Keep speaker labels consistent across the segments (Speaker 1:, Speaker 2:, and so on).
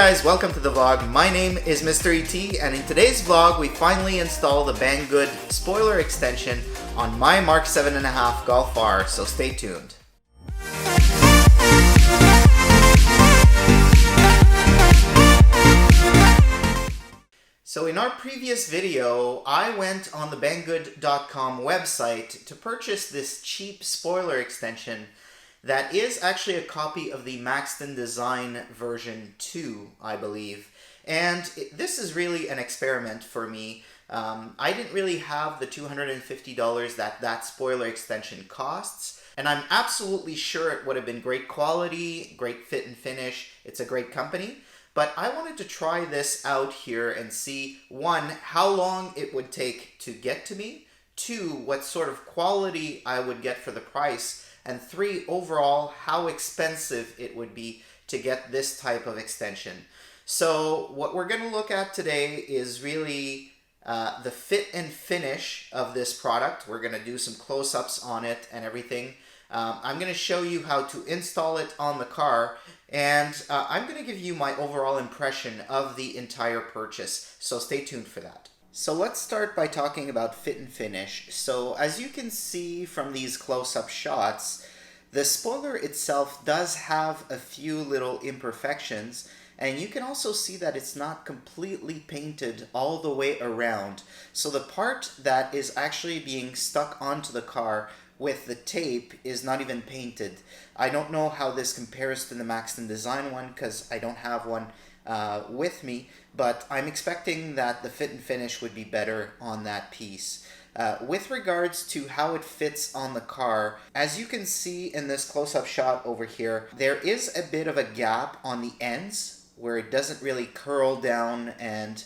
Speaker 1: guys, welcome to the vlog. My name is MisterET, and in today's vlog we finally installed the Banggood spoiler extension on my MK7.5 Golf R, so stay tuned. So in our previous video, I went on the Banggood.com website to purchase this cheap spoiler extension that is actually a copy of the Maxton Design version 2, I believe. And this is really an experiment for me. I didn't really have the $250 that spoiler extension costs, and I'm absolutely sure it would have been great quality, great fit and finish. It's a great company. But I wanted to try this out here and see, one, how long it would take to get to me, two, what sort of quality I would get for the price, and three, overall, how expensive it would be to get this type of extension. So what we're going to look at today is really the fit and finish of this product. We're going to do some close-ups on it and everything. I'm going to show you how to install it on the car, and I'm going to give you my overall impression of the entire purchase, so stay tuned for that. So let's start by talking about fit and finish. So as you can see from these close-up shots, the spoiler itself does have a few little imperfections, and you can also see that it's not completely painted all the way around. So the part that is actually being stuck onto the car with the tape is not even painted. I don't know how this compares to the Maxton Design one because I don't have one with me, but I'm expecting that the fit and finish would be better on that piece. With regards to how it fits on the car, as you can see in this close-up shot over here, there is a bit of a gap on the ends where it doesn't really curl down and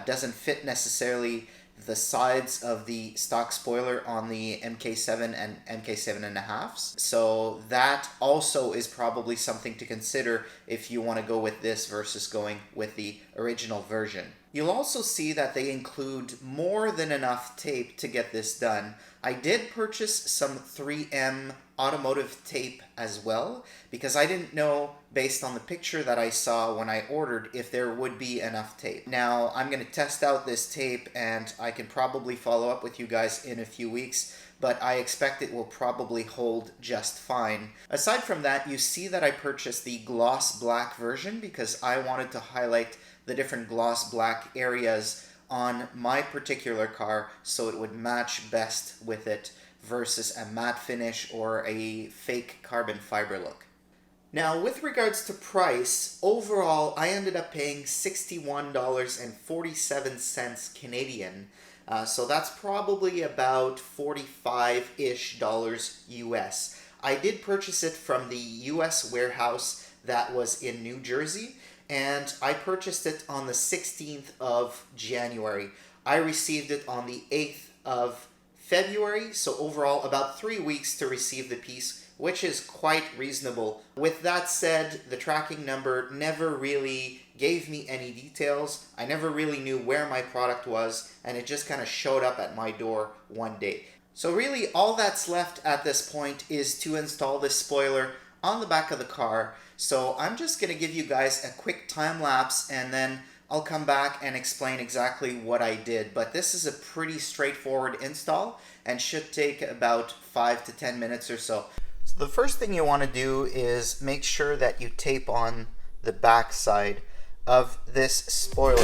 Speaker 1: doesn't fit necessarily the sides of the stock spoiler on the MK7 and MK7.5s. So that also is probably something to consider if you want to go with this versus going with the original version. You'll also see that they include more than enough tape to get this done. I did purchase some 3M automotive tape as well because I didn't know, based on the picture that I saw when I ordered, if there would be enough tape. Now I'm going to test out this tape and I can probably follow up with you guys in a few weeks, but I expect it will probably hold just fine. Aside from that, you see that I purchased the gloss black version because I wanted to highlight the different gloss black areas on my particular car so it would match best with it versus a matte finish or a fake carbon fiber look. Now, with regards to price, overall I ended up paying $61.47 Canadian. So that's probably about $45-ish US. I did purchase it from the US warehouse that was in New Jersey, and I purchased it on the 16th of January. I received it on the 8th of February, so overall about 3 weeks to receive the piece, which is quite reasonable. With that said, the tracking number never really gave me any details. I never really knew where my product was, and it just kind of showed up at my door one day. So really all that's left at this point is to install this spoiler on the back of the car. So I'm just going to give you guys a quick time lapse and then I'll come back and explain exactly what I did. But this is a pretty straightforward install and should take about 5 to 10 minutes or so. So the first thing you want to do is make sure that you tape on the back side of this spoiler.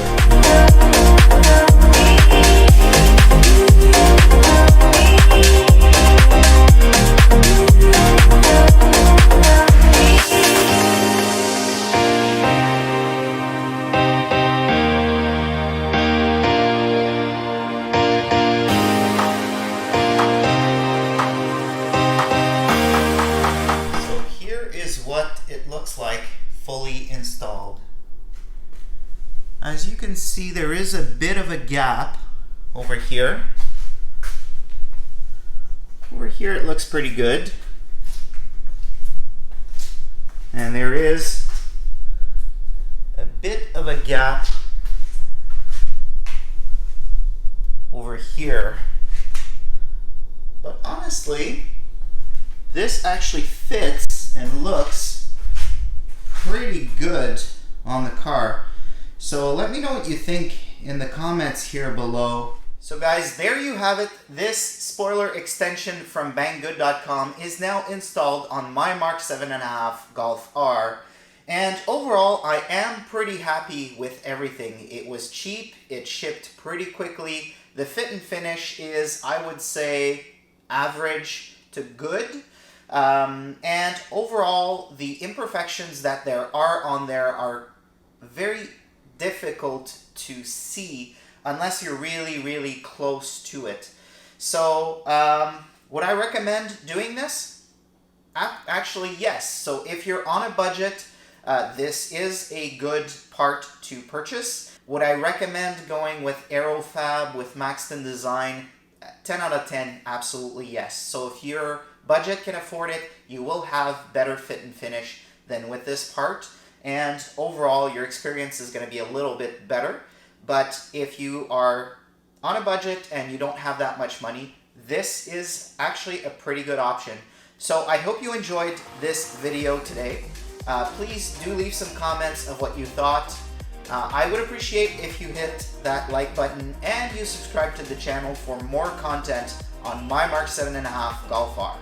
Speaker 1: What it looks like fully installed. As you can see, there is a bit of a gap over here. Over here it looks pretty good. And there is a bit of a gap over here. But honestly, this actually fits and looks pretty good on the car. So let me know what you think in the comments here below. So guys, there you have it. This spoiler extension from Banggood.com is now installed on my MK7.5 Golf R. And overall, I am pretty happy with everything. It was cheap, it shipped pretty quickly. The fit and finish is, I would say, average to good. And overall, the imperfections that there are on there are very difficult to see unless you're really, really close to it. So, would I recommend doing this? Actually, yes. So if you're on a budget, this is a good part to purchase. Would I recommend going with Aerofab, with Maxton Design? 10 out of 10, absolutely yes. So if your budget can afford it, you will have better fit and finish than with this part. And overall, your experience is going to be a little bit better. But if you are on a budget and you don't have that much money, this is actually a pretty good option. So I hope you enjoyed this video today. Please do leave some comments of what you thought. I would appreciate if you hit that like button and you subscribe to the channel for more content on my MK7.5 Golf R.